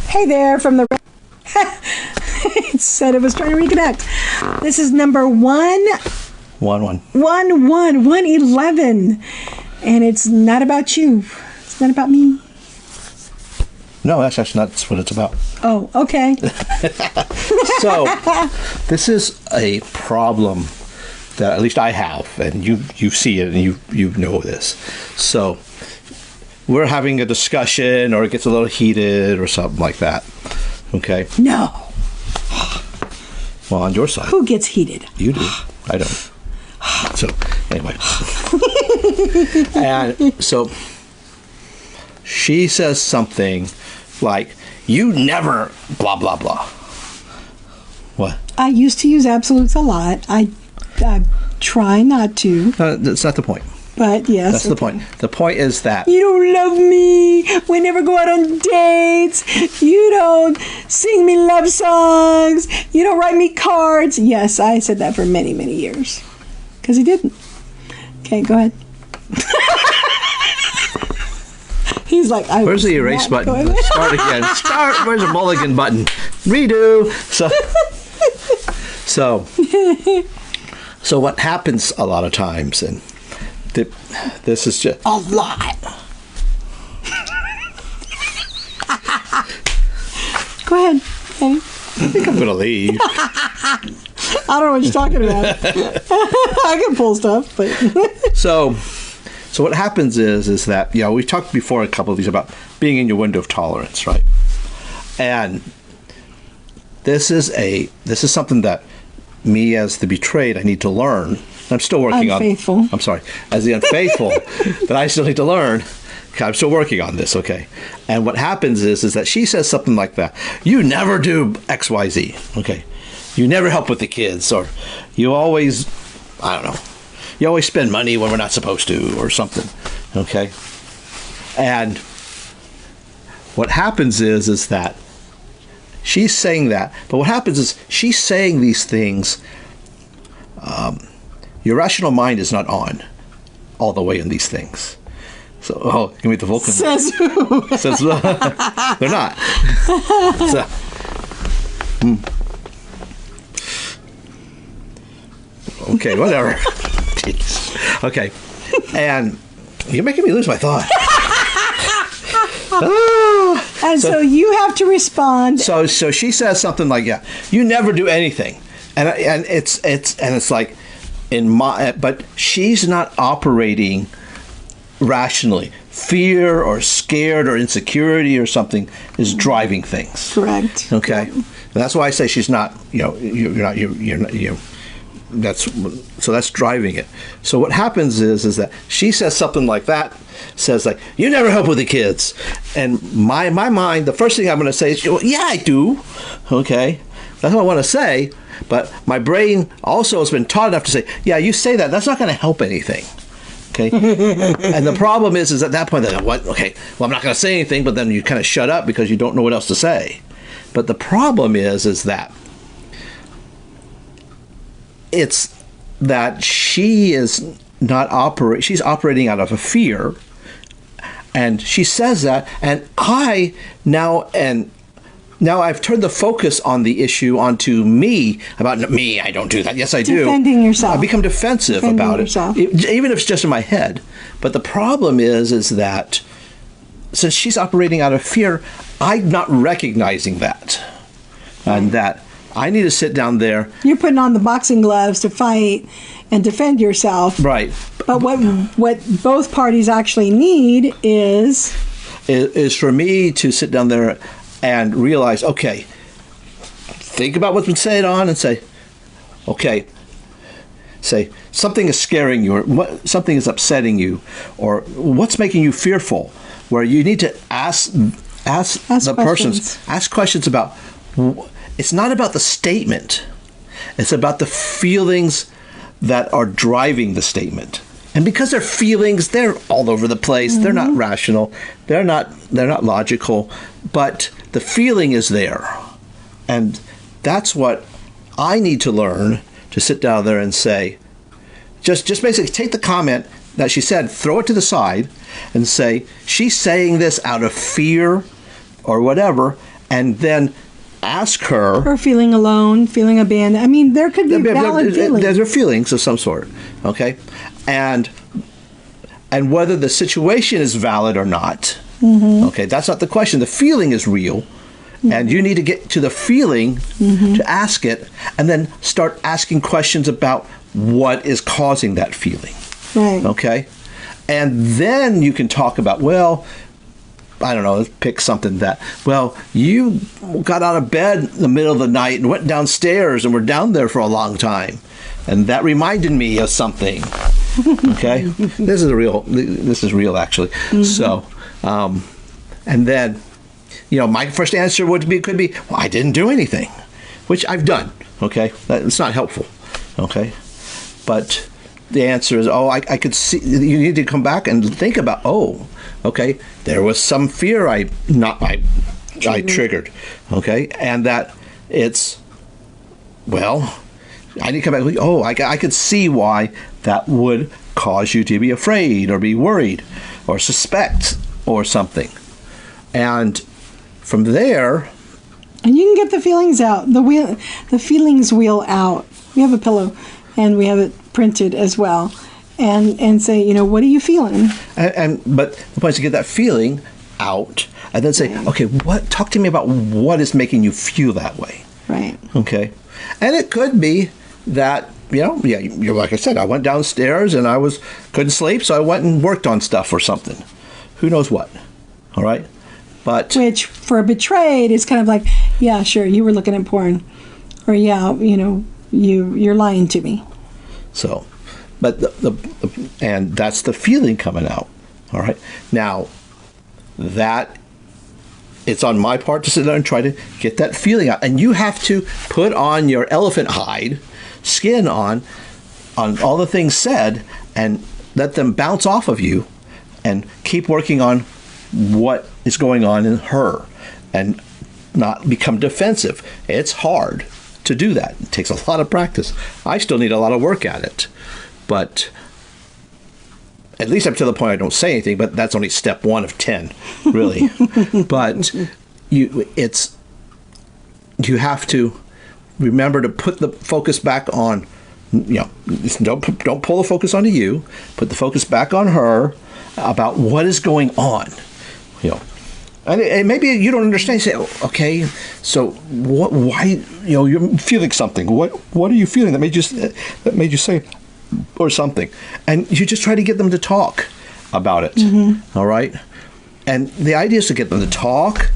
Hey there from the... It said it was trying to reconnect. This is number 111. And it's not about you. It's not about me. No, that's actually not what it's about. Oh, okay. So, this is a problem that at least I have, and you see it, and you know this. So, we're having a discussion, or it gets a little heated, or something like that. Okay? No. Well, on your side. Who gets heated? You do. I don't. So, anyway. And so, she says something like, you never blah, blah, blah. What? I used to use absolutes a lot. I try not to. That's not the point. But yes. That's the point. The point is that... You don't love me. We never go out on dates. You don't sing me love songs. You don't write me cards. Yes, I said that for many, many years. Because he didn't. Okay, go ahead. He's like, where's the erase button? Let's start again. Where's the mulligan button? Redo. So what happens a lot of times, and this is just a lot. Go ahead, Kenny. I think I'm gonna leave. I don't know what you're talking about. I can pull stuff, but so what happens is that, you know, we talked before a couple of these about being in your window of tolerance, right? And this is something that me as the betrayed, I need to learn. I'm still working unfaithful. I'm sorry, as the unfaithful, that I still need to learn. I'm still working on this, okay? And what happens is that she says something like that. You never do X, Y, Z, okay? You never help with the kids, or you always, I don't know, you always spend money when we're not supposed to, or something, okay? And what happens is that she's saying that, but what happens is she's saying these things, your rational mind is not on all the way in these things. So, give me the Vulcan. Says who? Says, they're not. So, okay, whatever. Jeez. Okay, and you're making me lose my thought. And so you have to respond. So she says something like, "Yeah, you never do anything," and it's like, but she's not operating rationally. Fear or scared or insecurity or something is driving things. Correct. Okay, and that's why I say she's not. You know, you're not. That's driving it. So what happens is that she says something like that, says like, you never help with the kids, and my mind, the first thing I'm going to say is, well, yeah, I do. Okay, that's what I want to say, but my brain also has been taught enough to say, yeah, you say that, that's not going to help anything. Okay, and the problem is at that point, what? Okay, well, I'm not going to say anything, but then you kind of shut up because you don't know what else to say. But the problem is that it's that she is not she's operating out of a fear, and she says that, and now I've turned the focus on the issue onto me, about me, I don't do that. Yes, I do. Defending yourself. I become defensive about it, even if it's just in my head. But the problem is that since she's operating out of fear, I'm not recognizing that, and that I need to sit down there. You're putting on the boxing gloves to fight and defend yourself. Right. But what both parties actually need is for me to sit down there and realize, okay, think about what's been said on and say, okay, say something is scaring you, or something is upsetting you, or what's making you fearful, where you need to ask the persons, ask questions about. It's not about the statement. It's about the feelings that are driving the statement. And because they're feelings, they're all over the place. Mm-hmm. They're not rational. They're not logical. But the feeling is there. And that's what I need to learn, to sit down there and say, just basically take the comment that she said, throw it to the side and say, she's saying this out of fear or whatever, and then ask her. Or feeling alone, feeling abandoned. I mean, there could be valid feelings. There are feelings of some sort, okay? And whether the situation is valid or not, okay, that's not the question. The feeling is real, and you need to get to the feeling to ask it, and then start asking questions about what is causing that feeling, Right. okay? And then you can talk about, well, I don't know, let's pick something that, well, you got out of bed in the middle of the night and went downstairs and were down there for a long time. And that reminded me of something. Okay? This is real actually. So, and then, my first answer could be, well, I didn't do anything, which I've done. Okay? It's not helpful. Okay? But the answer is, I could see, you need to come back and think about, okay, there was some fear I triggered, okay, and that it's, well, I need to come back, I could see why that would cause you to be afraid or be worried or suspect or something. And from there... And you can get the feelings out, the feelings wheel out. We have a pillow, and we have it printed as well, and say, what are you feeling? But the point is to get that feeling out, and then say, okay, talk to me about what is making you feel that way. Right. Okay. And it could be that, you're like I said, I went downstairs and couldn't sleep, so I went and worked on stuff or something. Who knows what? All right. But which for a betrayed is kind of like, yeah, sure, you were looking at porn, or you're lying to me. So, but and that's the feeling coming out. All right. Now, that it's on my part to sit there and try to get that feeling out, and you have to put on your elephant hide skin on all the things said, and let them bounce off of you, and keep working on what is going on in her, and not become defensive. It's hard to do that. It takes a lot of practice. I still need a lot of work at it, but at least up to the point I don't say anything. But that's only step 1 of 10, really. But you have to remember to put the focus back on. Don't pull the focus onto you. Put the focus back on her about what is going on. And maybe you don't understand. You say, okay, so what? Why? You're feeling something. What are you feeling that made you say, or something? And you just try to get them to talk about it. All right. And the idea is to get them to talk.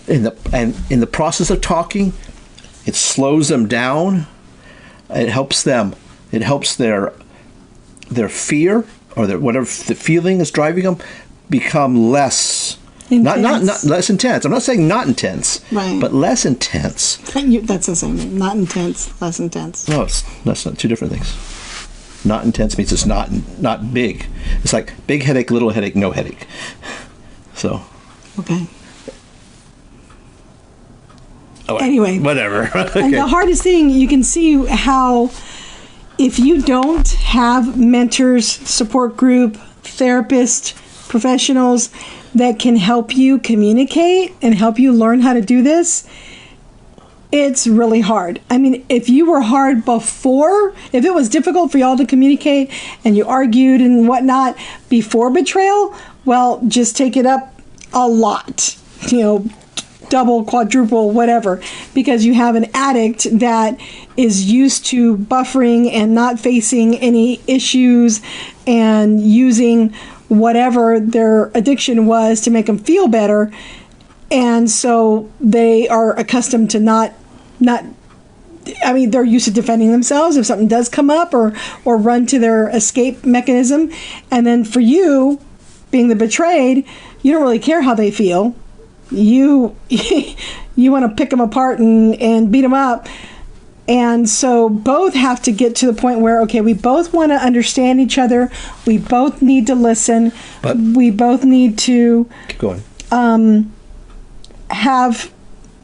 In the process of talking, it slows them down. It helps them. It helps their fear or whatever the feeling is driving them become less. Intense. Not less intense. I'm not saying not intense, right, but less intense. That's the same thing. Not intense, less intense. No, that's not two different things. Not intense means it's not big. It's like big headache, little headache, no headache. So. Okay. Oh, anyway. Whatever. Okay. And the hardest thing, you can see how if you don't have mentors, support group, therapists, professionals that can help you communicate and help you learn how to do this, it's really hard. I mean, if you were hard before, if it was difficult for y'all to communicate and you argued and whatnot before betrayal, well, just take it up a lot, double, quadruple, whatever, because you have an addict that is used to buffering and not facing any issues and using whatever their addiction was to make them feel better. And so they are accustomed to they're used to defending themselves if something does come up or run to their escape mechanism. And then for you, being the betrayed, you don't really care how they feel. You want to pick them apart and beat them up. And so both have to get to the point where, okay, we both want to understand each other. We both need to listen. But we both need to keep going. Have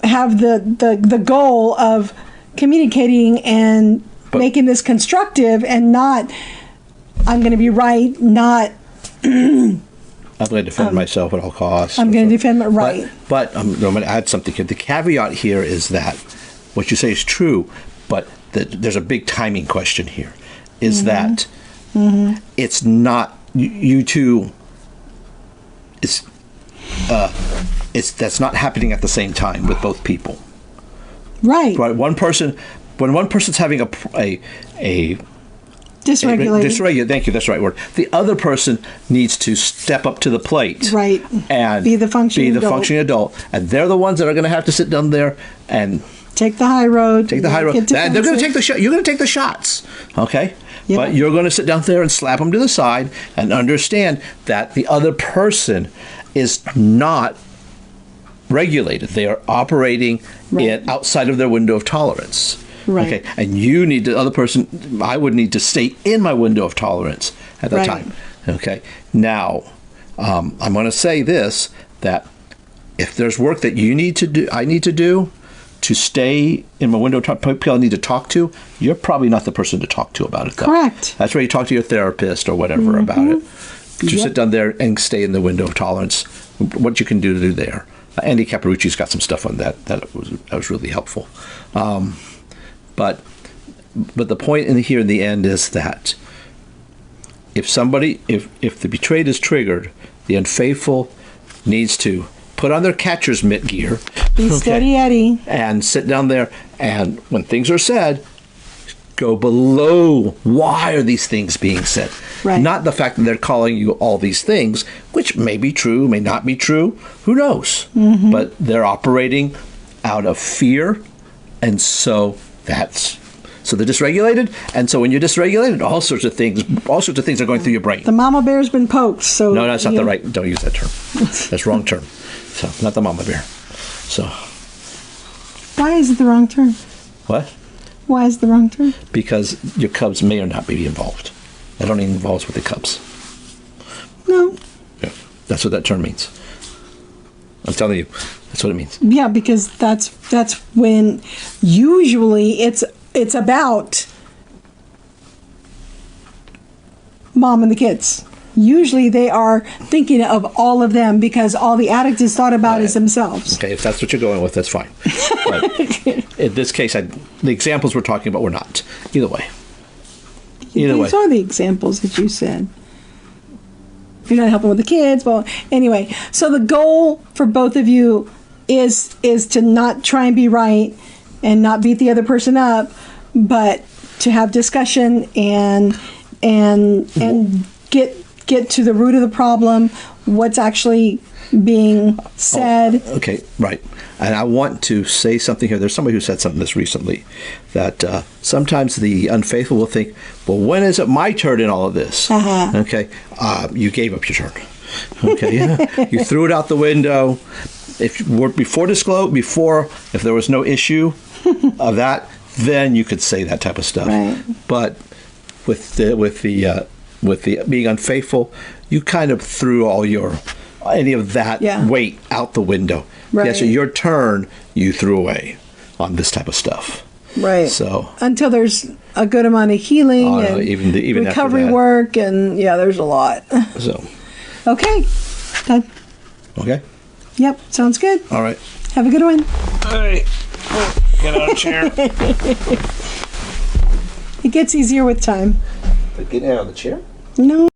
the goal of communicating and making this constructive and not, I'm going to be right, not... I'm going to defend myself at all costs. I'm going to defend my right. But I'm going to add something here. The caveat here is that what you say is true, but there's a big timing question here. Is that it's not you two? That's not happening at the same time with both people. Right. Right. When one person's having a dysregulated. Thank you. That's the right word. The other person needs to step up to the plate. Right. And be the functioning adult. And they're the ones that are going to have to sit down there and take the high road. And they're going to take the shot. You're going to take the shots. Okay. Yeah. But you're going to sit down there and slap them to the side and understand that the other person is not regulated. They are operating outside of their window of tolerance. Right. Okay. And you need the other person. I would need to stay in my window of tolerance at that time. Okay. Now, I'm going to say this: that if there's work that you need to do, I need to do to stay in my window of tolerance, people I need to talk to, you're probably not the person to talk to about it. Though. Correct. That's where you talk to your therapist or whatever about it. To sit down there and stay in the window of tolerance. What you can do there. Andy Caparucci's got some stuff on that was really helpful. But the point here in the end is that if the betrayed is triggered, the unfaithful needs to put on their catcher's mitt gear, be steady Eddie, and sit down there, and when things are said, go below why are these things being said. Right. Not the fact that they're calling you all these things, which may be true, may not be true, who knows. But they're operating out of fear, and so they're dysregulated, and so when you're dysregulated, all sorts of things are going through your brain. The mama bear's been poked, so no, that's not the right. Don't use that term. That's wrong term. So not the mama bear. So why is it the wrong term? What? Why is it the wrong term? Because your cubs may or not be involved. That only involves with the cubs. No. Yeah, that's what that term means. I'm telling you, that's what it means. Yeah, because that's when usually it's about mom and the kids. Usually they are thinking of all of them because all the addict is thought about is themselves. Okay, if that's what you're going with, that's fine. But in this case, the examples we're talking about were not. Either way. These are the examples that you said. If you're not helping with the kids, well, anyway. So the goal for both of you is to not try and be right and not beat the other person up, but to have discussion and get to the root of the problem, what's actually being said. Oh, okay, right. And I want to say something here. There's somebody who said something this recently, that sometimes the unfaithful will think, well, when is it my turn in all of this? Okay, you gave up your turn. Okay, you threw it out the window. If there was no issue of that, then you could say that type of stuff. Right. But with the being unfaithful, you kind of threw any of that weight out the window. Right. Yeah, so your turn you threw away on this type of stuff. Right. So until there's a good amount of healing and even recovery work, and there's a lot. So. Okay. Done. Okay. Yep. Sounds good. All right. Have a good one. All right. Get out of the chair. It gets easier with time. Get out of the chair? No.